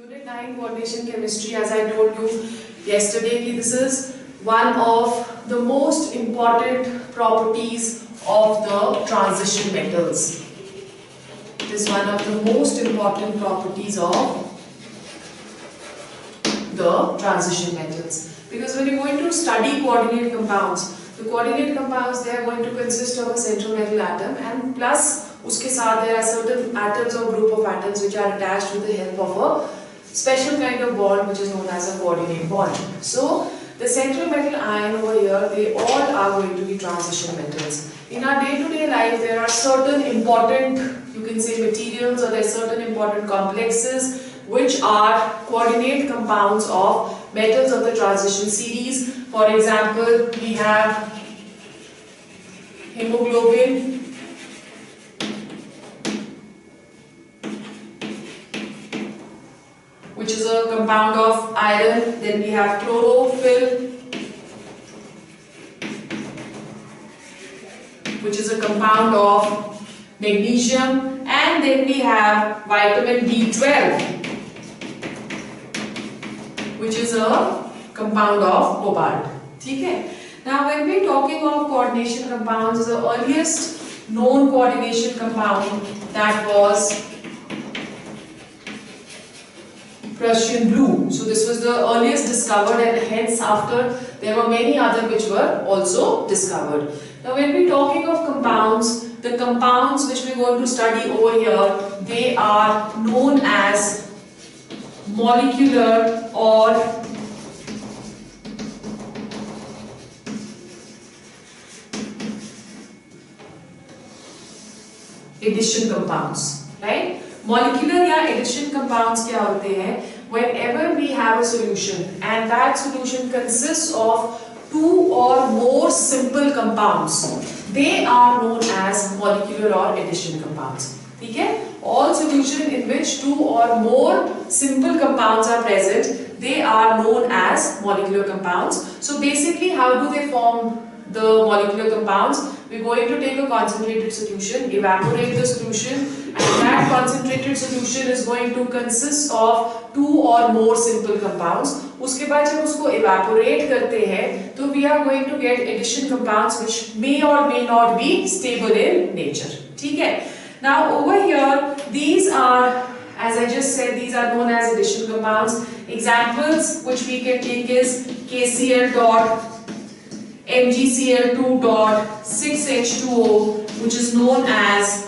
Unit 9 coordination chemistry, as I told you yesterday, this is one of the most important properties of the transition metals. It is one of the most important properties of the transition metals. Because when you're going to study coordinate compounds, the coordinate compounds, they are going to consist of a central metal atom and plus uske saath there are certain atoms or group of atoms which are attached with the help of a special kind of bond which is known as a coordinate bond. So the central metal ion over here, they all are going to be transition metals. In our day-to-day life, there are certain important, you can say, materials, or there are certain important complexes which are coordinate compounds of metals of the transition series. For example, we have hemoglobin, which is a compound of iron. Then we have chlorophyll, which is a compound of magnesium, and then we have vitamin B12, which is a compound of cobalt. Okay. Now when we are talking of coordination compounds, the earliest known coordination compound, that was Prussian blue. So this was the earliest discovered, and hence after there were many other which were also discovered. Now when we are talking of compounds, the compounds which we are going to study over here, they are known as molecular or addition compounds, right? Molecular या addition compounds क्या होते हैं? Whenever we have a solution and that solution consists of two or more simple compounds, they are known as molecular or addition compounds. ठीक है? All solution in which two or more simple compounds are present, they are known as molecular compounds. So basically, how do they form the molecular compounds? We are going to take a concentrated solution, evaporate the solution, and that concentrated solution is going to consist of two or more simple compounds. उसके बाद जब उसको evaporate करते हैं, तो we are going to get addition compounds which may or may not be stable in nature. ठीक है? Now over here, these are, as I just said, these are known as addition compounds. Examples which we can take is KCl dot MgCl2 dot 6H2O, which is known as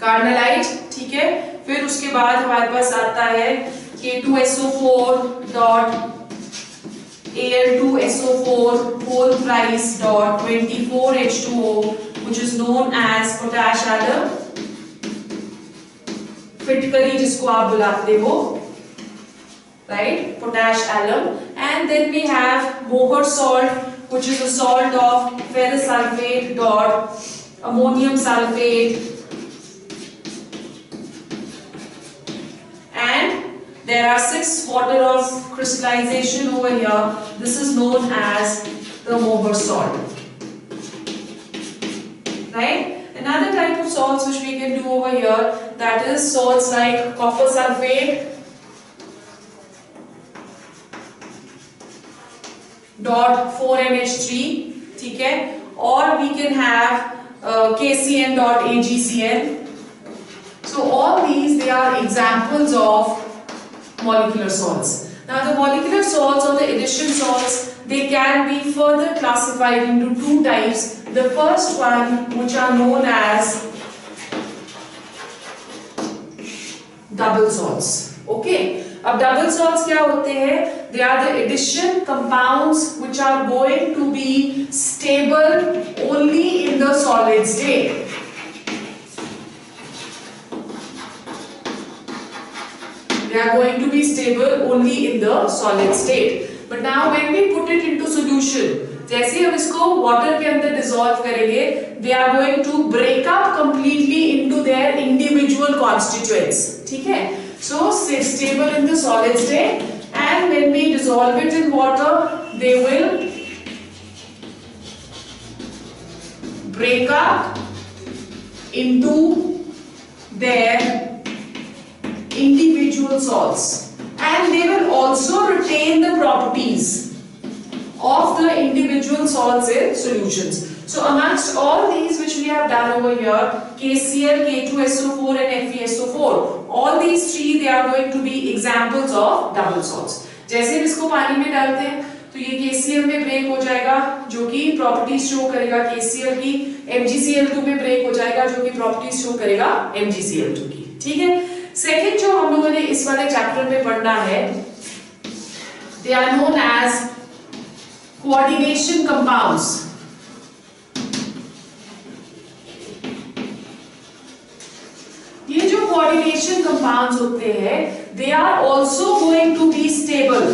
कार्नलाइट. ठीक है? फिर उसके बाद हमारे पास आता है K2SO4 dot Al2SO4 whole thrice dot 24H2O, which is known as potash alum, फिटकरी जिसको आप बुलाते हो, right? Potash alum. And then we have Mohr salt, which is a salt of ferrous sulfate dot ammonium sulfate. And there are 6 order of crystallization over here. This is known as the Mohr salt. Right? Another type of salts which we can do over here, that is salts like copper sulfate dot 4NH3, ठीक है? Or we can have KCN dot AgCN. So all these, they are examples of molecular salts. Now the molecular salts or the addition salts, they can be further classified into two types. The first one, which are known as double salts. Okay? अब double salts क्या होते हैं? They are the addition compounds which are going to be stable only in the solid state. They are going to be stable only in the solid state. But now when we put it into solution, जैसे हम इसको water के अंदर dissolve करेंगे, they are going to break up completely into their individual constituents. ठीक है? So stable in the solid state, and when we dissolve it in water, they will break up into their individual salts, and they will also retain the properties of the individual salts in solutions. So amongst all these which we have done over here, KCl, K2SO4 and FeSO4, all these three they are going to be examples of double salts. जैसे हम इसको पानी में डालते हैं तो ये KCl में ब्रेक हो जाएगा जो कि प्रॉपर्टीज शो करेगा KCl की, MgCl2 में ब्रेक हो जाएगा जो कि प्रॉपर्टीज शो करेगा MgCl2 की. ठीक है. सेकंड जो हम लोगों ने इस वाले चैप्टर में पढ़ना है, they are known as coordination compounds. ये जो coordination compounds होते हैं, they are also going to be stable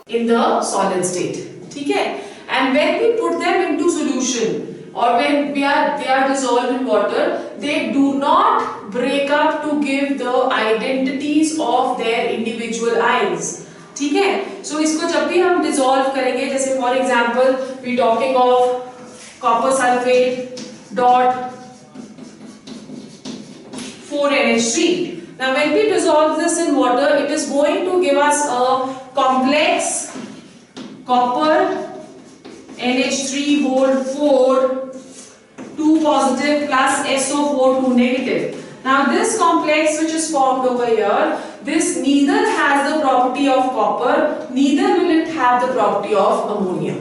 in the solid state. ठीक है? And when we put them into solution or when they are dissolved in water, they do not break up to give the identities of their individual ions. ठीक है. So इसको जब भी हम dissolve करेंगे, जैसे for example we talking of copper sulfate dot 4NH3. Now when we dissolve this in water, it is going to give us a complex copper NH3 whole 4 2 positive plus SO4 2 negative. Now this complex which is formed over here, this neither has the property of copper, neither will it have the property of ammonia.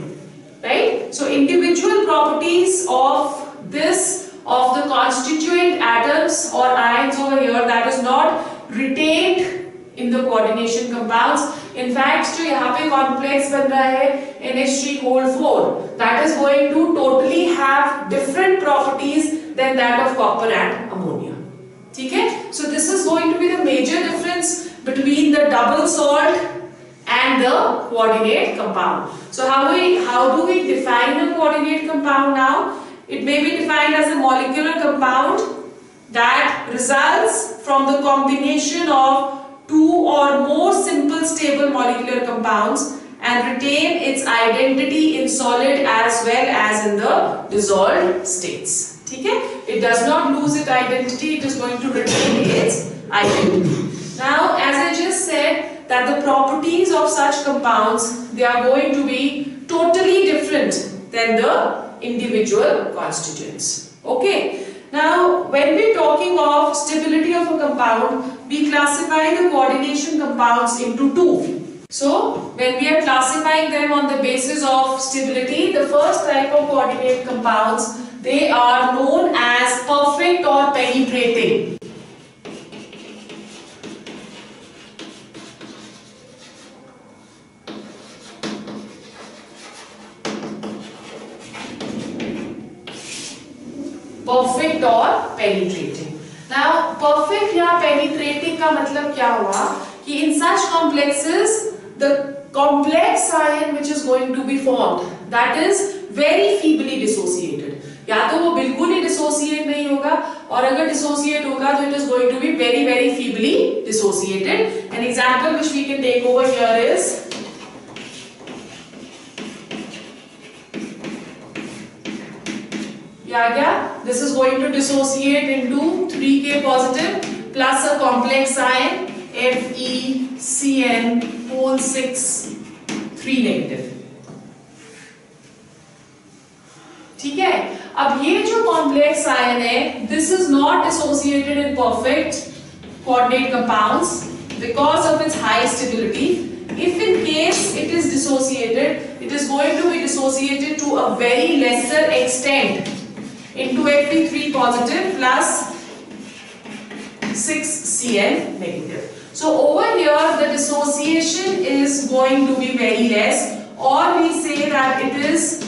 Right? So individual properties of the constituent atoms or ions over here, that is not retained in the coordination compounds. In fact, जो यहाँ पे complex बन रहा है NH3 whole 4, that is going to totally have different properties than that of copper and ammonia. ठीक है? So this is going to be the major difference between the double salt and the coordinate compound. So how do we define a coordinate compound now? It may be defined as a molecular compound that results from the combination of two or more simple stable molecular compounds and retain its identity in solid as well as in the dissolved states. ठीक है? It does not lose its identity, it is going to retain its identity. Now, as I just said, that the properties of such compounds, they are going to be totally different than the individual constituents. Okay. Now, when we are talking of stability of a compound, we classify the coordination compounds into two. So, when we are classifying them on the basis of stability, the first type of coordinate compounds, they are known as perfect or penetrating. Perfect or penetrating. Now, perfect या penetrating का मतलब क्या हुआ कि in such complexes, the complex ion which is going to be formed, that is very feebly dissociated. या तो वो बिल्कुल ही dissociate नहीं होगा, और अगर dissociate होगा तो it is going to be very very feebly dissociated. An example which we can take over here is this is going to dissociate into 3K positive plus a complex ion FeCN whole 6 3 negative. ठीक है? अब ये जो complex ion है, this is not dissociated in perfect coordinate compounds because of its high stability. If in case it is dissociated, it is going to be dissociated to a very lesser extent into Fe3 positive plus 6Cl negative. So over here the dissociation is going to be very less, or we say that it is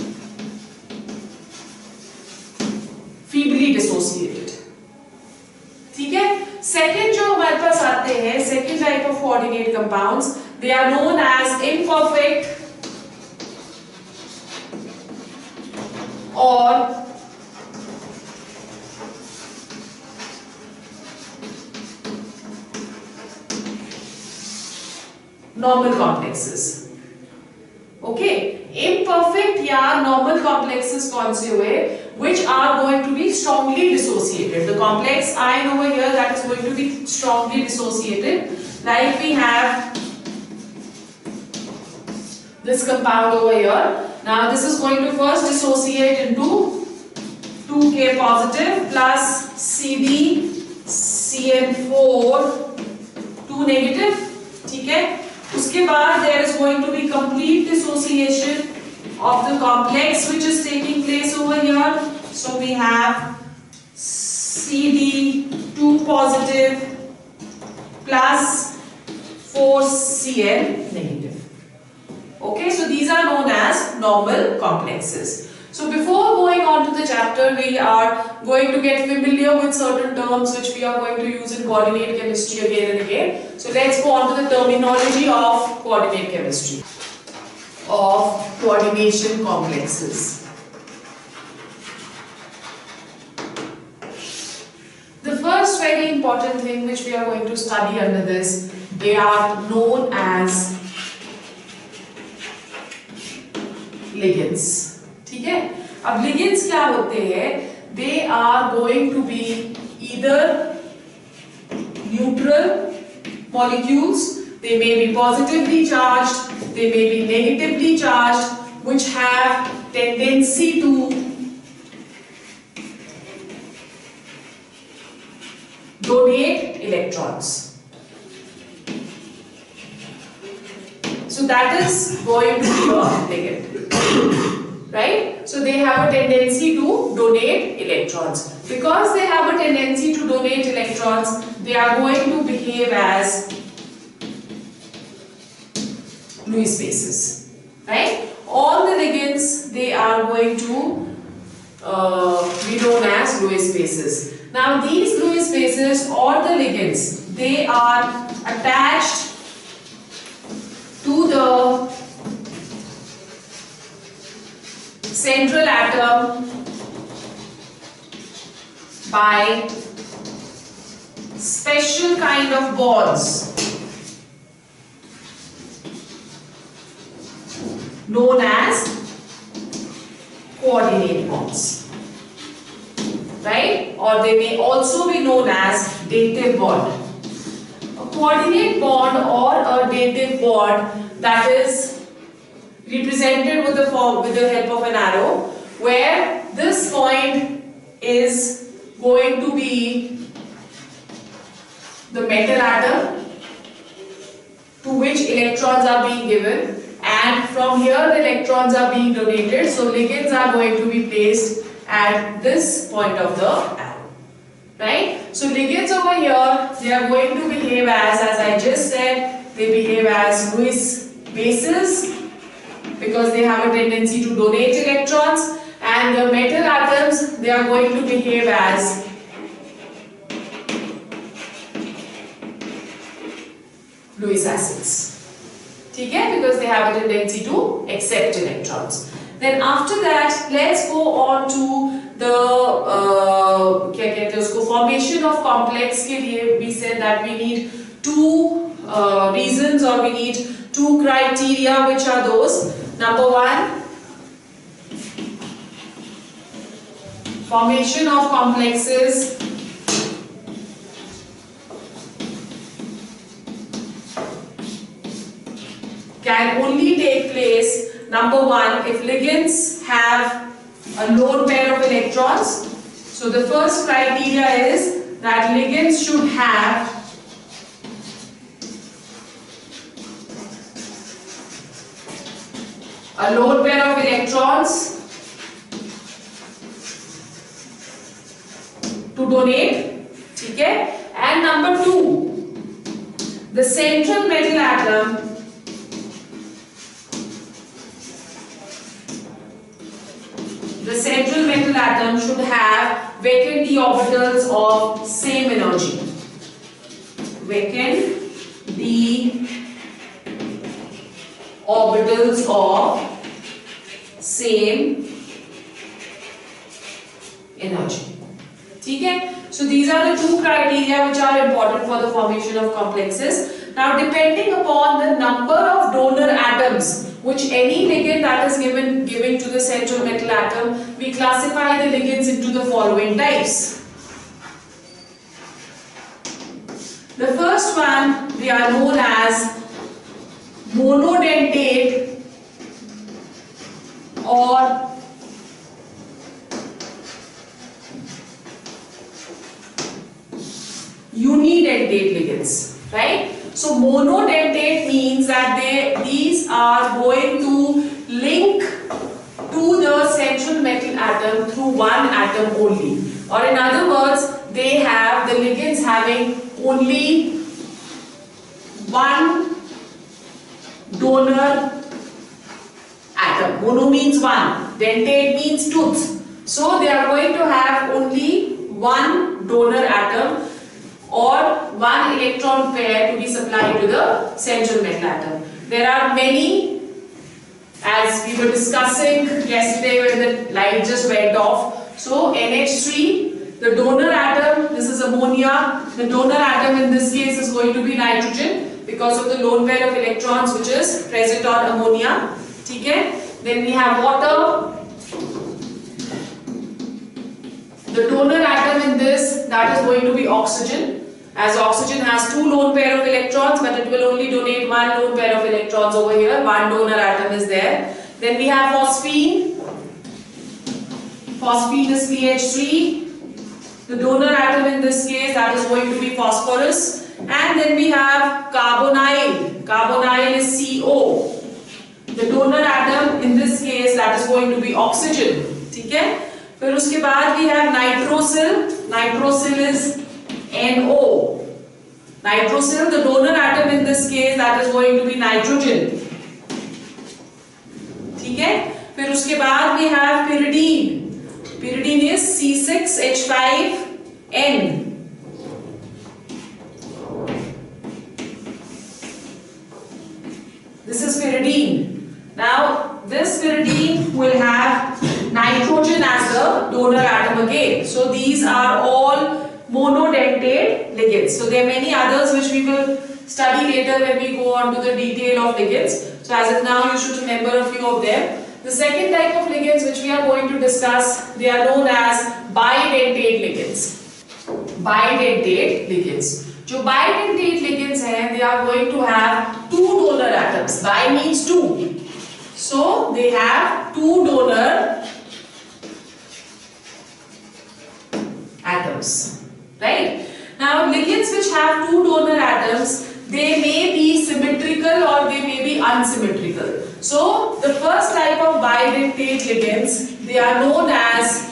feebly dissociated. ठीक है? Second जो हमारे पास आते हैं, second type of coordinate compounds, they are known as imperfect or normal complexes. Okay, imperfect या normal complexes कौन से हुए? which are going to be strongly dissociated. The complex ion over here that is going to be strongly dissociated, like we have this compound over here. Now this is going to first dissociate into 2K positive plus CdCN4 2 negative. ठीक है? उसके बाद there is going to be complete dissociation of the complex which is taking place over here. So we have Cd2 positive plus 4Cl negative. Okay, so these are known as normal complexes. So before going on to the chapter, we are going to get familiar with certain terms which we are going to use in coordinate chemistry again and again. So let's go on to the terminology of coordinate chemistry, of coordination complexes. The first very important thing which we are going to study under this, they are known as ligands. ठीक है? अब ligands क्या होते हैं? They are going to be either neutral molecules, they may be positively charged, they may be negatively charged, which have tendency to donate electrons. So that is going to be your ligand. Right? So they have a tendency to donate electrons. Because they have a tendency to donate electrons, they are going to behave as Lewis bases. Right? All the ligands, they are going to be known as Lewis bases. Now these Lewis bases or the ligands, they are attached to the central atom by special kind of bonds known as coordinate bonds, right? Or they may also be known as dative bond. A coordinate bond or a dative bond, that is represented with the help of an arrow, where this point is going to be the metal atom to which electrons are being given, and from here the electrons are being donated. So ligands are going to be placed at this point of the arrow, right? So ligands over here, they are going to behave as I just said, they behave as Lewis bases, because they have a tendency to donate electrons, and the metal atoms, they are going to behave as Lewis acids. Okay? Because they have a tendency to accept electrons. Then after that, let's go on to the formation of complex के लिए we said that we need two reasons, or we need two criteria, which are those. Number one, formation of complexes can only take place, number one, if ligands have a lone pair of electrons. So the first criteria is that ligands should have a lone pair of electrons to donate, okay? And number two, the central metal atom should have vacant d orbitals of same energy. Vacant d orbitals of same energy. Okay? So these are the two criteria which are important for the formation of complexes. Now depending upon the number of donor atoms which any ligand that is given to the central metal atom, we classify the ligands into the following types. The first one they are known as monodentate or unidentate ligands, right? So monodentate means that these are going to link to the central metal atom through one atom only, or in other words, they have the ligands having only one donor atom. Mono means one, dentate means tooth. So they are going to have only one donor atom or one electron pair to be supplied to the central metal atom. There are many, as we were discussing yesterday when the light just went off. So NH3, the donor atom, this is ammonia. The donor atom in this case is going to be nitrogen because of the lone pair of electrons which is present on ammonia. Okay? Then we have water. The donor atom in this, that is going to be oxygen. As oxygen has two lone pair of electrons, but it will only donate one lone pair of electrons over here. One donor atom is there. Then we have phosphine. Phosphine is PH3. The donor atom in this case, that is going to be phosphorus. And then we have carbonyl. Carbonyl is CO. The donor atom in this case, that is going to be oxygen. Okay? फिर उसके बाद we have nitrosyl. Nitrosyl is NO. Nitrosyl, the donor atom in this case, that is going to be nitrogen. ठीक है? फिर उसके बाद we have pyridine. Pyridine is C6H5N. This is pyridine. Now, this pyridine will have nitrogen as the donor atom again. So, these are all monodentate ligands. So, there are many others which we will study later when we go on to the detail of ligands. So, as of now, you should remember a few of them. The second type of ligands which we are going to discuss, they are known as bidentate ligands. Bidentate ligands. जो bidentate ligands हैं, they are going to have two donor atoms. Bi means two. So they have two donor atoms. Right? Now ligands which have two donor atoms, they may be symmetrical or they may be unsymmetrical. So the first type of bidentate ligands, they are known as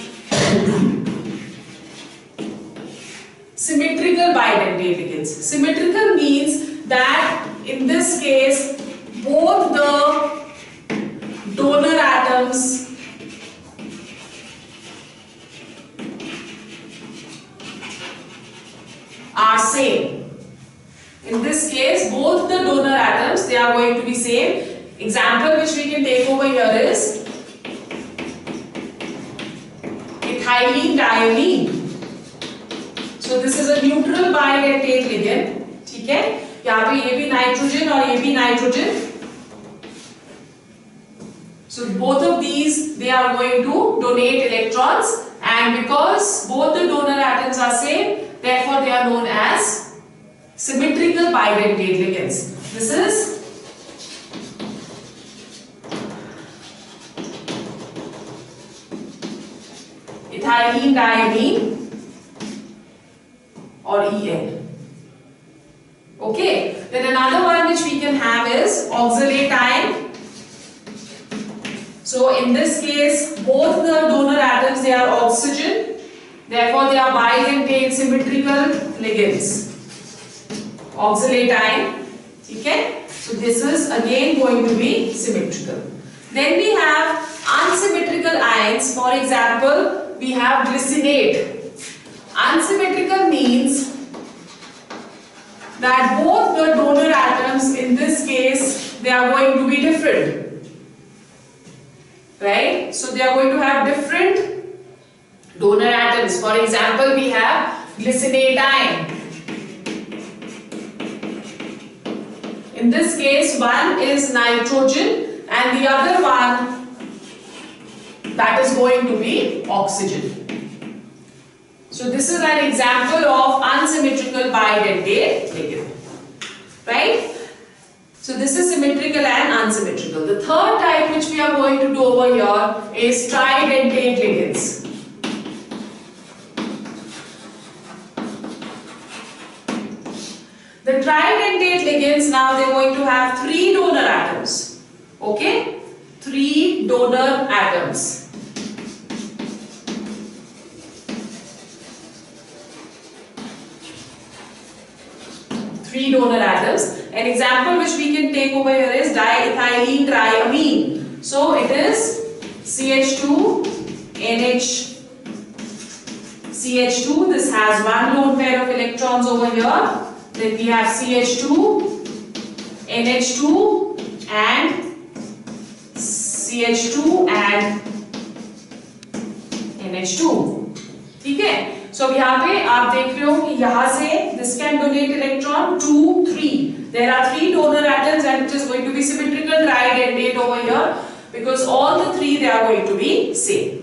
symmetrical bidentate ligands. Symmetrical means that in this case both the donor atoms are same. In this case both the donor atoms, they are going to be same. Example which we can take over here is ethylene diamine. So this is a neutral bidentate ligand. ठीक है? यहाँ पे ये भी nitrogen और ये भी nitrogen. So both of these, they are going to donate electrons, and because both the donor atoms are same, therefore they are known as symmetrical bidentate ligands. This is ethylene diamine or EN. Okay, then another one which we can have is oxalate ion. So in this case, both the donor atoms, they are oxygen, therefore they are bidentate symmetrical ligands. Oxalate ion. Okay, so this is again going to be symmetrical. Then we have unsymmetrical ions. For example, we have glycinate. Unsymmetrical means that both the donor atoms in this case, they are going to be different. Right? So they are going to have different donor atoms. For example, we have glycinate ion. In this case, one is nitrogen and and the other one that is going to be oxygen. So this is an example of unsymmetrical bidentate ligand, right? So this is symmetrical and unsymmetrical. The third type which we are going to do over here is tridentate ligands. The tridentate ligands, now they are going to have 3 donor atoms. Okay? 3 donor atoms. Three donor atoms. An example which we can take over here is diethylene triamine. So it is CH2 NH CH2. This has 1 lone pair of electrons over here. Then we have CH2 NH2 and CH2 and NH2. ठीक है? So यहाँ पे आप देख रहे हो कि यहाँ से this can donate electron 2, 3. There are 3 donor atoms and it is going to be symmetrical tridentate over here because all the 3 they are going to be same.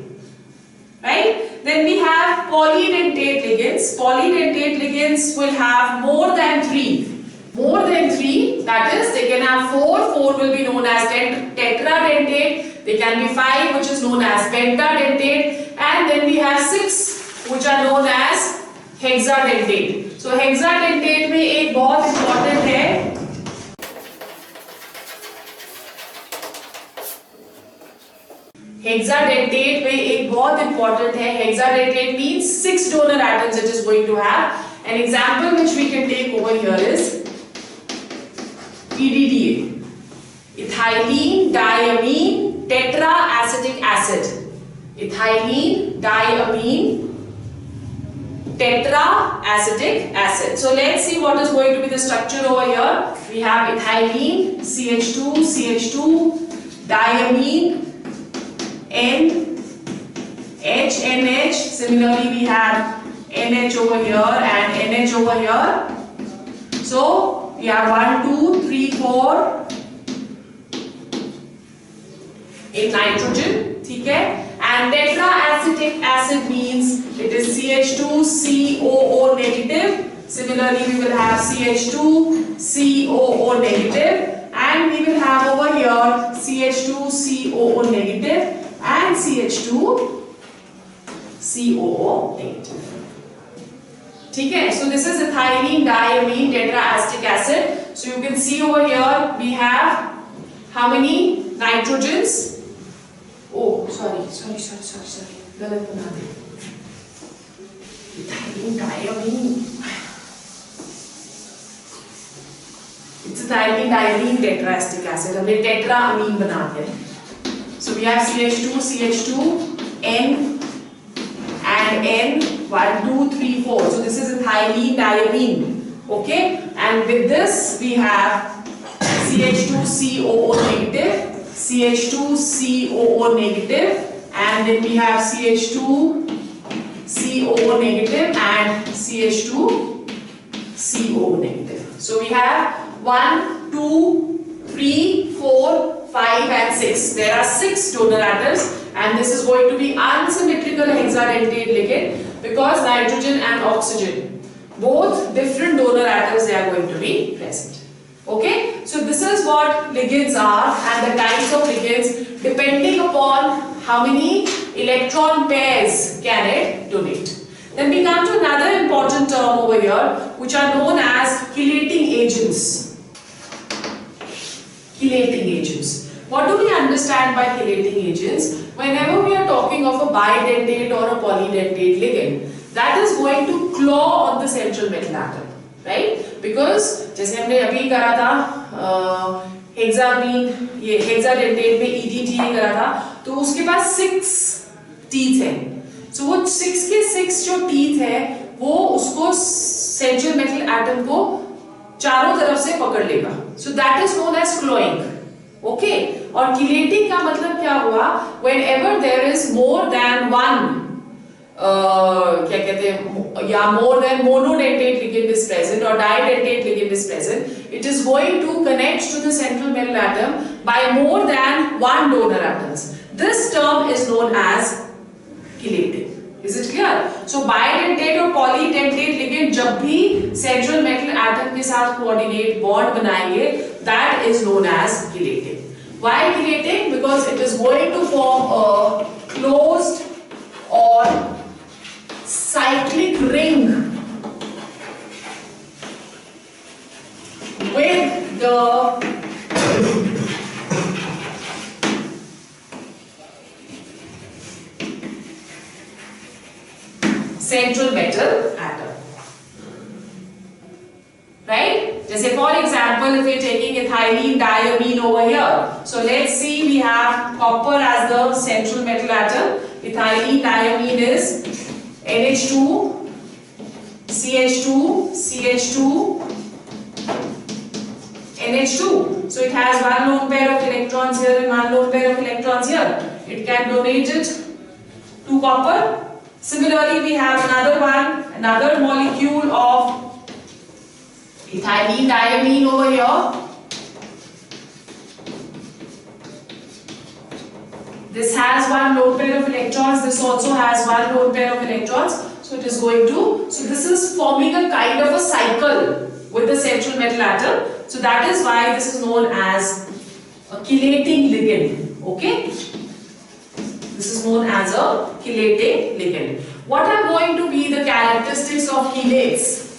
Right? Then we have polydentate ligands. Polydentate ligands will have more than 3. More than 3, that is they can have 4. 4 will be known as tetradentate. They can be 5 which is known as pentadentate. And then we have 6 which are known as hexadentate. So hexadentate में एक बहुत important है hexadentate में एक बहुत important है hexadentate means 6 donor atoms it is going to have. An example which we can take over here is EDTA, ethylene diamine tetraacetic acid. Ethylene diamine tetraacetic acid. So let's see what is going to be the structure over here. We have ethylene, CH2, CH2, diamine, N, H, NH. Similarly, we have NH over here and NH over here. So we have 1, 2, 3, 4 in nitrogen. ठीक है? And tetraacetic acid means it is CH2COO negative. Similarly, we will have CH2COO negative, and we will have over here CH2COO negative and CH2COO negative. ठीक है? So this is ethylene diamine tetraacetic acid. So you can see over here we have how many nitrogens? Oh, sorry. गलत बना दे. Ethylene diamine. It's ethylene diamine tetraacetic acid. हमने tetraamine बना दिया. So we have CH2, CH2, N and N. 1, 2, 3, 4. So this is ethylene diamine. Okay, and with this we have CH2COO negative. CH2COO negative, and then we have CH2COO negative and CH2COO negative. So we have 1, 2, 3, 4, 5 and 6. There are 6 donor atoms and this is going to be unsymmetrical hexadentate ligand because nitrogen and oxygen, both different donor atoms, they are going to be present. Okay, so this is what ligands are and the types of ligands depending upon how many electron pairs can it donate. Then we come to another important term over here which are known as chelating agents. Chelating agents. What do we understand by chelating agents? Whenever we are talking of a bidentate or a polydentate ligand, that is going to claw on the central metal atom. Right? Because जैसे हमने अभी करा था hexadentate में EDTA करा था तो उसके पास 6 टीथ हैं. So वो 6 के 6 जो टीथ है वो उसको सेंट्रल मेटल एटम को चारों तरफ से पकड़ लेगा. So that is known as clawing. Okay? और chelating का मतलब क्या हुआ? Whenever there is more than one क्या कहते हैं या more than monodentate ligand is present or didentate ligand is present, it is going to connect to the central metal atom by more than one donor atoms. This term is known as chelating. Is it clear? So bidentate और polydentate ligand जब भी central metal atom के साथ coordinate bond बनाएंगे, that is known as chelating. Why chelating? Because it is going to form a closed or cyclic ring with the central metal atom. Right? Jैसे for example, if we're taking ethylene diamine over here, so let's see we have copper as the central metal atom. Ethylene diamine is NH2, CH2, CH2, NH2. So it has one lone pair of electrons here and one lone pair of electrons here. It can donate it to copper. Similarly, we have another molecule of ethylene diamine over here. This has one lone pair of electrons. This also has one lone pair of electrons. So it is going to. So this is forming a kind of a cycle with the central metal atom. So that is why this is known as a chelating ligand. Okay. This is known as a chelating ligand. What are going to be the characteristics of chelates?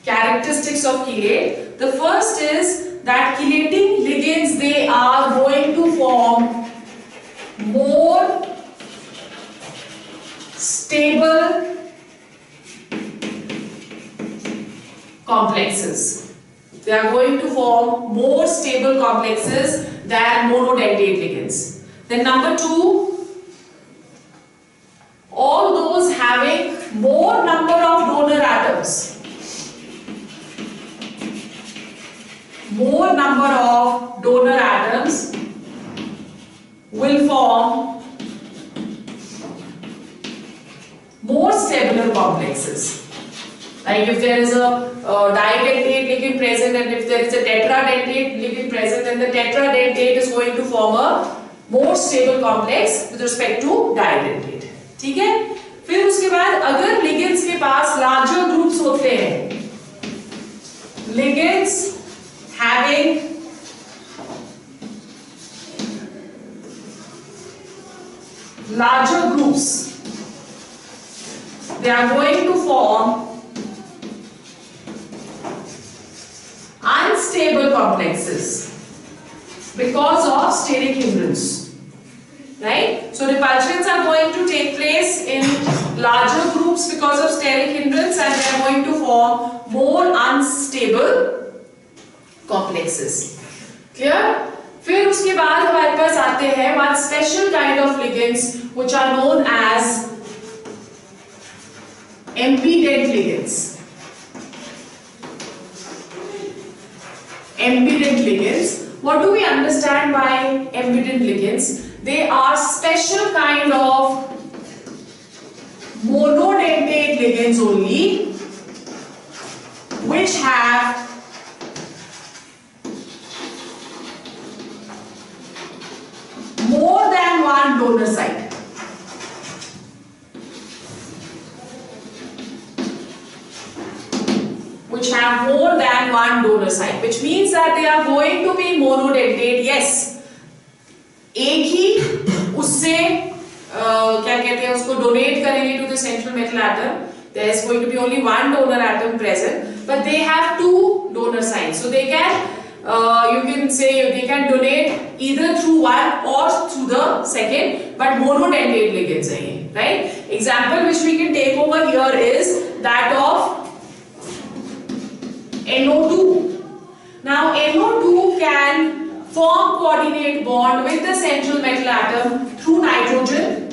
Characteristics of chelate. The first is that chelating ligands, they are going to form more stable complexes. They are going to form more stable complexes than monodentate ligands. Then number two, all those having more number of donor atoms. More number of donor atoms will form more stable complexes. Like if there is a didentate ligand present and if there is a tetradentate ligand present, then the tetradentate is going to form a more stable complex with respect to didentate. ठीक है? फिर उसके बाद अगर ligands के पास larger groups होते हैं, ligands having larger groups, they are going to form unstable complexes because of steric hindrance. Right? So repulsions are going to take place in larger groups because of steric hindrance and they are going to form more unstable complexes. Clear? फिर उसके बाद हमारे पास आते हैं one special kind of ligands which are known as ambident ligands. Ambident ligands. What do we understand by ambident ligands? They are special kind of monodentate ligands only which have more than one donor site. Which have more than one donor site, which means that they are going to be monodentate. Yes, एक ही उससे क्या कहते हैं उसको donate करेंगे to the central metal atom. There is going to be only one donor atom present, but they have two donor sites, so they can you can say they can donate either through one or through the second, but monodentate ligands है ये, right? Example which we can take over here is that of NO2. Now NO2 can form coordinate bond with the central metal atom through nitrogen.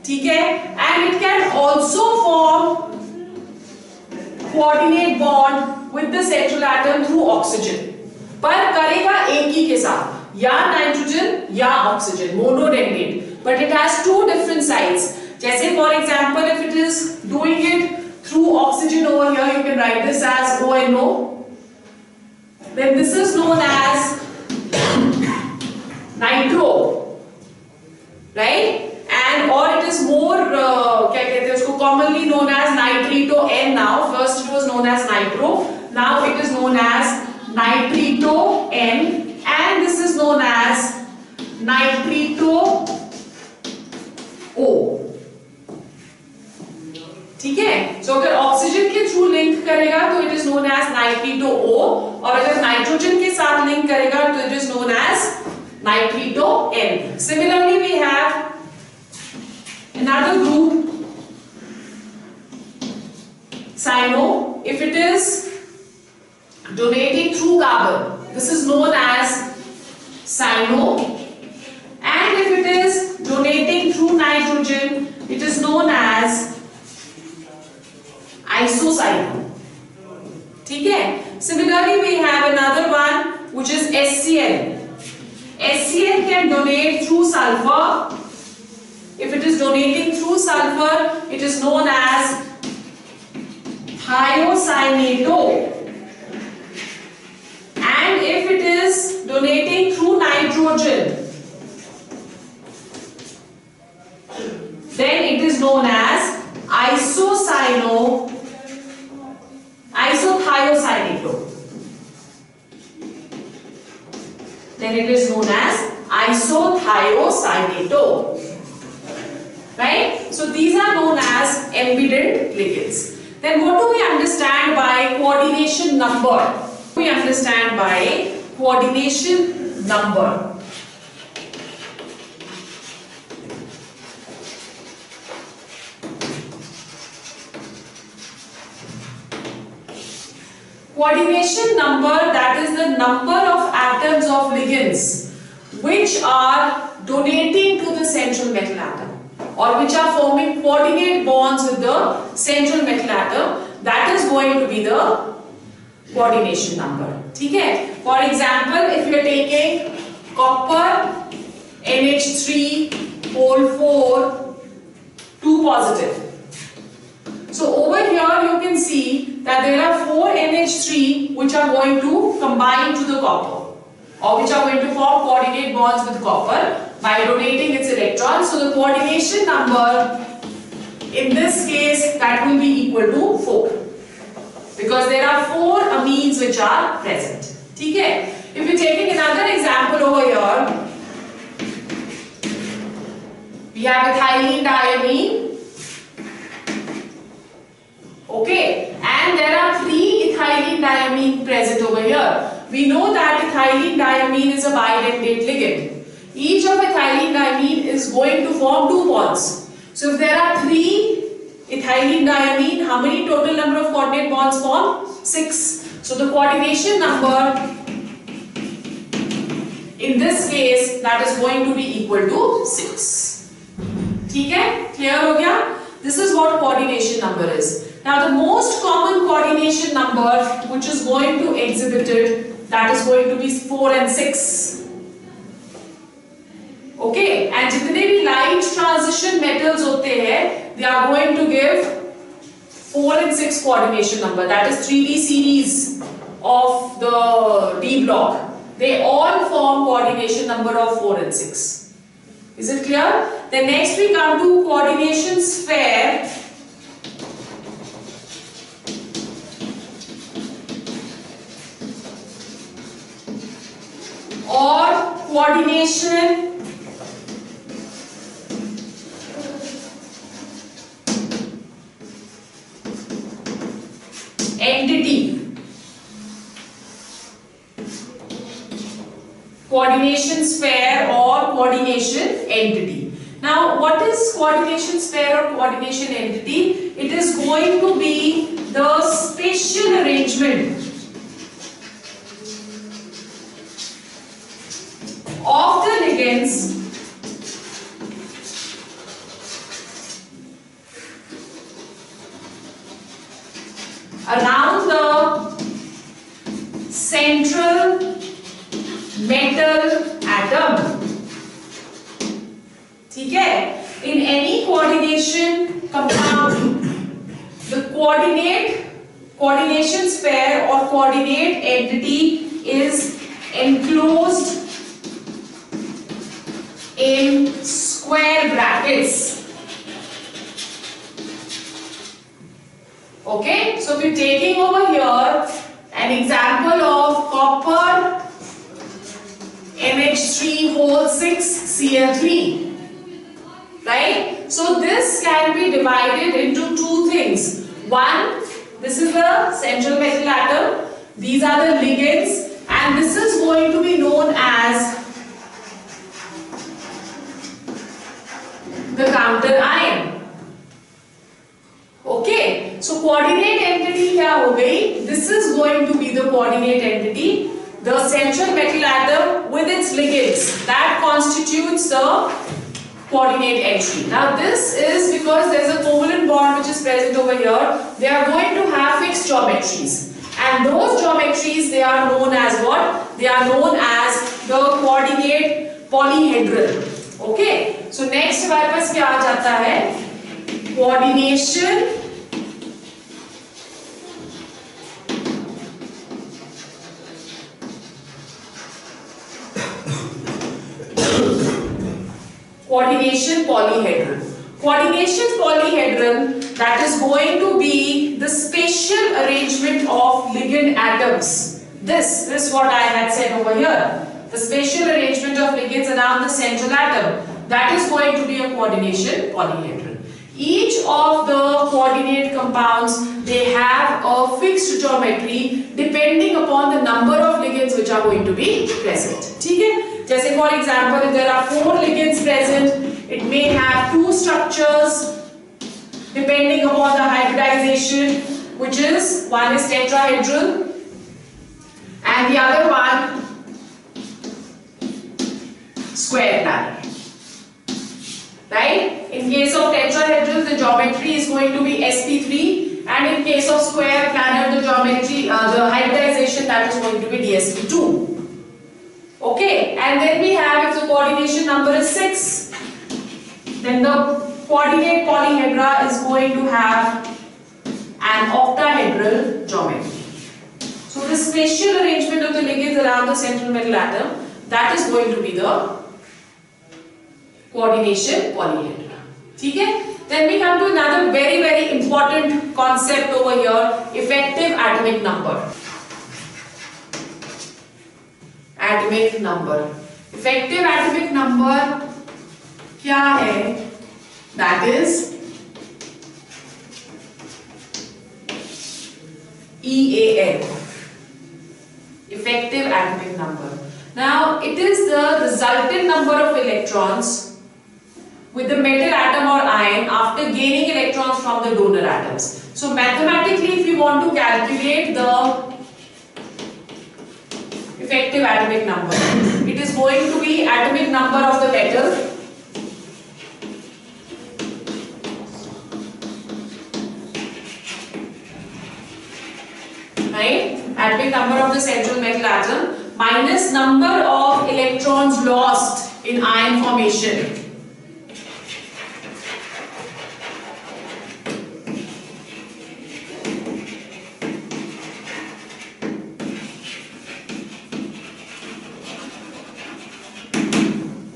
ठीक है? And it can also form coordinate bond with the central atom through oxygen. पर करेगा एक ही के साथ, या nitrogen या oxygen, monodentate. But it has two different sites. जैसे for example if it is doing it through oxygen over here, you can write this as ONO. Then this is known as nitro, right? And or it is more क्या कहते हैं उसको, commonly known as nitrito N now. First it was known as nitro, now it is known as nitrito N, and this is known as nitrito O. ठीक है? So अगर oxygen के through link करेगा तो it is known as nitrito O, और अगर nitrogen के साथ लिंक करेगा तो it is known as nitrito N. Similarly, we have another group, cyano. If it is donating through carbon, this is known as cyano, and if it is donating through nitrogen, it is known as isocyano. ठीक है? Similarly, we have another one which is HCl. HCl can donate through sulfur. If it is donating through sulfur, it is known as thiocyanato. And if it is donating through nitrogen, then it is known as isothiocyanato. Then it is known as isothiocyanato. Right? So these are known as embedded ligands. Then what do we understand by coordination number? We understand by coordination number. Coordination number, that is the number of atoms of ligands which are donating to the central metal atom or which are forming coordinate bonds with the central metal atom, that is going to be the coordination number. ठीक है? For example, if you are taking copper NH3 pole 4 2 positive. So over here you can see that there are 4 NH3 which are going to combine to the copper, or which are going to form coordinate bonds with copper by donating its electrons. So the coordination number in this case, that will be equal to 4, because there are 4 amines which are present. ठीक है? If we are taking another example over here, we have ethylene diamine. Okay, and there are 3 ethylene diamine present over here. We know that ethylene diamine is a bidentate ligand. Each of ethylene diamine is going to form 2 bonds. So if there are 3 ethylene diamine, how many total number of coordinate bonds form? 6. So the coordination number in this case, that is going to be equal to 6. ठीक है? Clear हो गया? This is what coordination number is. Now the most common coordination number which is going to exhibit it, that is going to be 4 and 6. Okay, and जितने भी light transition metals होते हैं, they are going to give 4 and 6 coordination number. That is 3D series of the D block. They all form coordination number of 4 and 6. Is it clear? Then next we come to coordination sphere. Or coordination entity. Coordination sphere or coordination entity. Now what is coordination sphere or coordination entity? It is going to be the spatial arrangement of the ligands around the central metal atom. ठीक है? In any coordination compound, the coordination sphere or coordinate entity is enclosed in square brackets. Okay, so we're taking over here an example of copper MH3O6Cl3, right? So this can be divided into two things. One, this is the central metal atom, these are the ligands, and this is going to be known as the counter ion. Okay, so coordinate entity क्या हो गई? This is going to be the coordinate entity, the central metal atom with its ligands, that constitutes the coordinate entry. Now this is because there is a covalent bond which is present over here. They are going to have fixed geometries, and those geometries they are known as what? They are known as the coordinate polyhedral. Okay, so next हमारे पास क्या आ जाता है? Coordination polyhedral. Coordination polyhedral, that is going to be the spatial arrangement of ligand atoms. This what I had said over here. The spatial arrangement of ligands around the central atom, that is going to be a coordination polyhedral. Each of the coordinate compounds, they have a fixed geometry depending upon the number of ligands which are going to be present. ठीक है? जैसे for example, if there are 4 ligands present, it may have 2 structures depending upon the hybridization, which is one is tetrahedral and the other one square planar. Right? In case of tetrahedral, the geometry is going to be sp3, and in case of square planar, the geometry, the hybridization, that is going to be dsp2. Okay, and then we have, if the coordination number is 6, then the coordinate polyhedra is going to have an octahedral geometry. So the spatial arrangement of the ligands around the central metal atom, that is going to be the coordination polyhedra. ठीक है? Then we come to another very important concept over here, effective atomic number. Atomic number. Effective atomic number क्या है? That is EAN. Effective atomic number. Now it is the resultant number of electrons with the metal atom or ion after gaining electrons from the donor atoms. So mathematically, if we want to calculate the effective atomic number, it is going to be atomic number of the metal right? Atomic number of the central metal atom minus number of electrons lost in ion formation.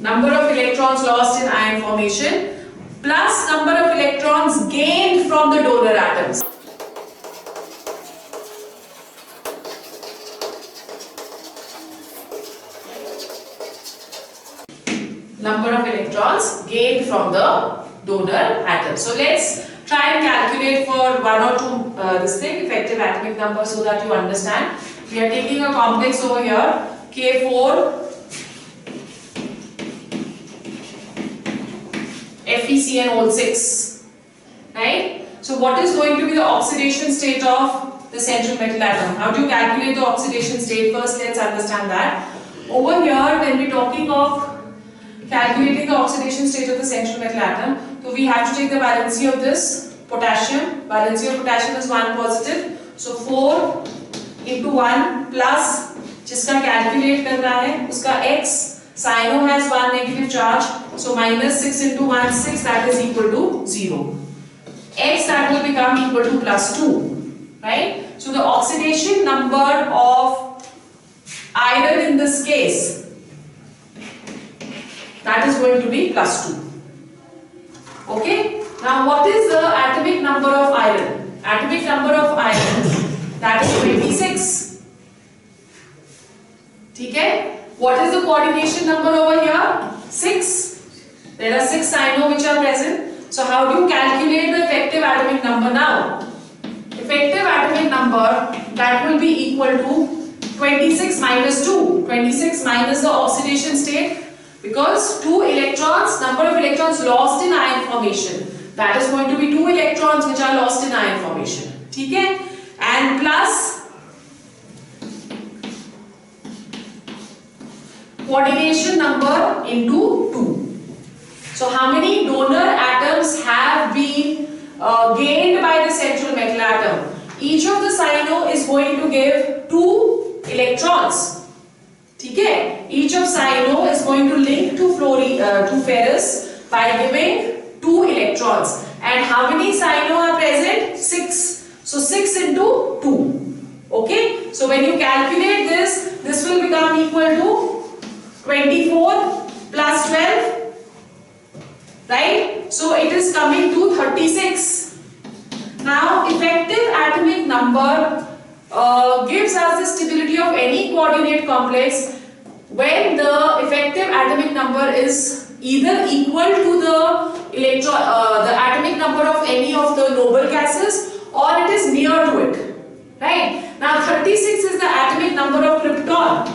Number of electrons lost in ion formation plus number of electrons gained from the donor atoms. Number of electrons gained from the donor atom. So let's try and calculate for one or two this thing, effective atomic number, so that you understand. We are taking a complex over here, K4 FeCN06, right? So what is going to be the oxidation state of the central metal atom? How do you calculate the oxidation state? First, let's understand that. Over here, when we're talking of calculating the oxidation state of the central metal atom, so we have to take the valency of this potassium. Valency of potassium is 1 positive. So 4 into 1 plus जिसका calculate कर रहा है उसका x, cyano has 1 negative charge, so minus 6 into 1 6, that is equal to 0. X that will become equal to plus 2, right? So the oxidation number of iron in this case, that is going to be plus 2. Okay? Now what is the atomic number of iron? Atomic number of iron, that is 26. Okay? What is the coordination number over here? 6. There are 6 cyano which are present. So how do you calculate the effective atomic number now? Effective atomic number, that will be equal to 26 minus 2. 26 minus the oxidation state, because 2 electrons, number of electrons lost in ion formation. That is going to be 2 electrons which are lost in ion formation. Okay? And plus coordination number into 2. So how many donor atoms have been gained by the central metal atom? Each of the cyano is going to give 2 electrons. Okay? Each of cyano is going to link to ferrous by giving 2 electrons. And how many cyano are present? 6. So 6 into 2. Okay? So when you calculate this, this will become equal to 24 plus 12. Right? So it is coming to 36. Now effective atomic number gives us the stability of any coordinate complex when the effective atomic number is either equal to the atomic number of any of the noble gases, or it is near to it. Right? Now 36 is the atomic number of krypton.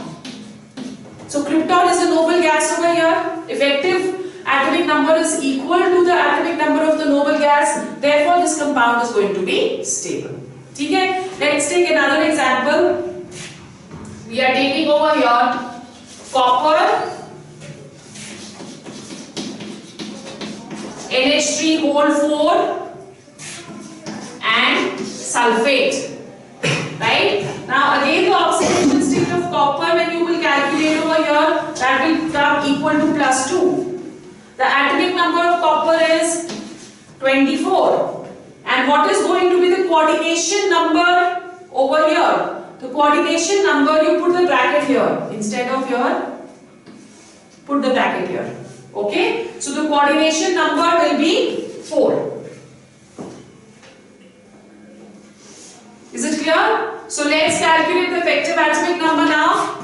So krypton is a noble gas over here. Effective atomic number is equal to the atomic number of the noble gas, therefore this compound is going to be stable. Okay? Let's take another example. We are taking over here copper, NH3 whole 4 and sulfate. Right? Now again the oxidation state of copper, when you will calculate over here, that will become equal to plus 2. The atomic number of copper is 24. And what is going to be the coordination number over here? The coordination number, you put the bracket here. Instead of here, put the bracket here. Okay? So the coordination number will be 4. Is it clear? So let's calculate the effective atomic number now.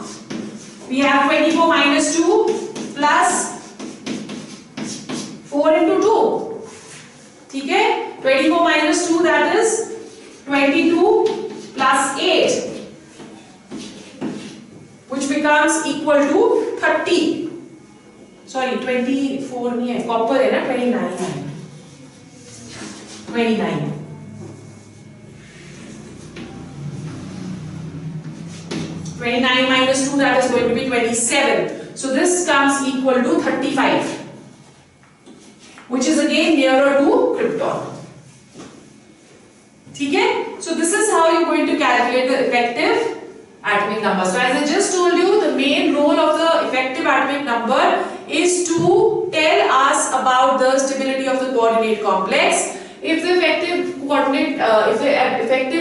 We have 24 minus 2 plus 4 into 2. Okay? 24 minus 2, that is 22 plus 8, which becomes equal to 30. Sorry, 24 nahi hai, copper hai na, 29 hai. 29. 29 minus 2, that is going to be 27. So this comes equal to 35. Which is again nearer to krypton. Okay? So this is how you are going to calculate the effective atomic number. So as I just told you, the main role of the effective atomic number is to tell us about the stability of the coordinate complex. If the effective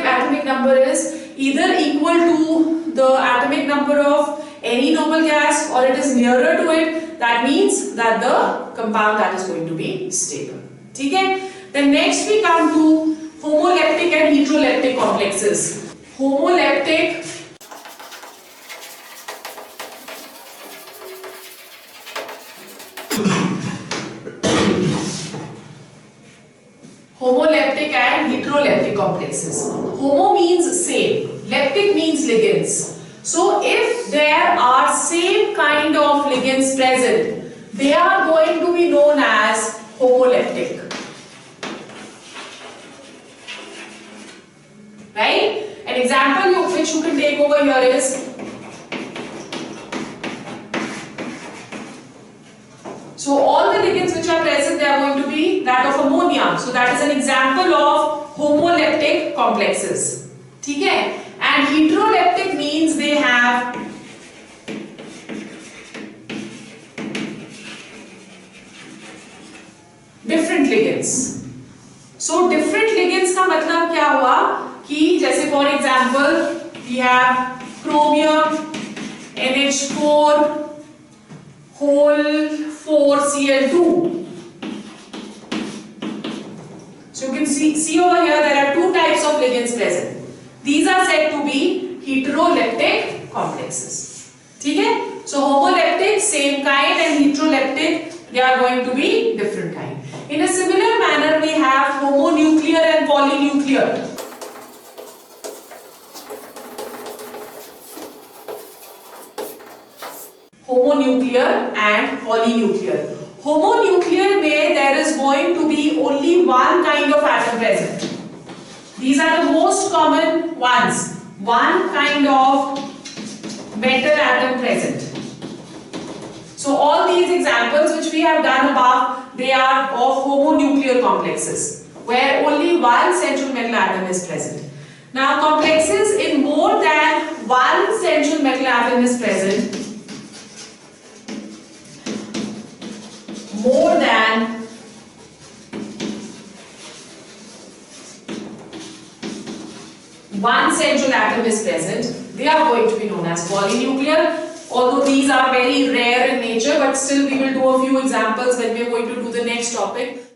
atomic number is either equal to the atomic number of any noble gas, or it is nearer to it, that means that the compound that is going to be stable. Okay? Then next we come to homoleptic and heteroleptic complexes. Homoleptic and heteroleptic complexes. Homo means same, leptic means ligands. So if there are same kind of ligands present, they are going to be known as homoleptic. Right? An example which you can take over here is, so all the ligands which are present, they are going to be that of ammonia. So that is an example of homoleptic complexes. Okay? And heteroleptic means they have different ligands. So different we have chromium, NH4, whole 4Cl2. So you can see over here there are two types of ligands present. These are said to be heteroleptic complexes. Okay? So homoleptic, same kind, and heteroleptic, they are going to be different kind. In a similar manner, we have homonuclear and polynuclear. Homonuclear and polynuclear. Homonuclear where there is going to be only one kind of atom present. These are the most common ones. One kind of metal atom present. So all these examples which we have done above, they are of homonuclear complexes where only one central metal atom is present. Now complexes in more than one central metal atom is present. More than one central atom is present, they are going to be known as polynuclear. Although these are very rare in nature, but still we will do a few examples when we are going to do the next topic.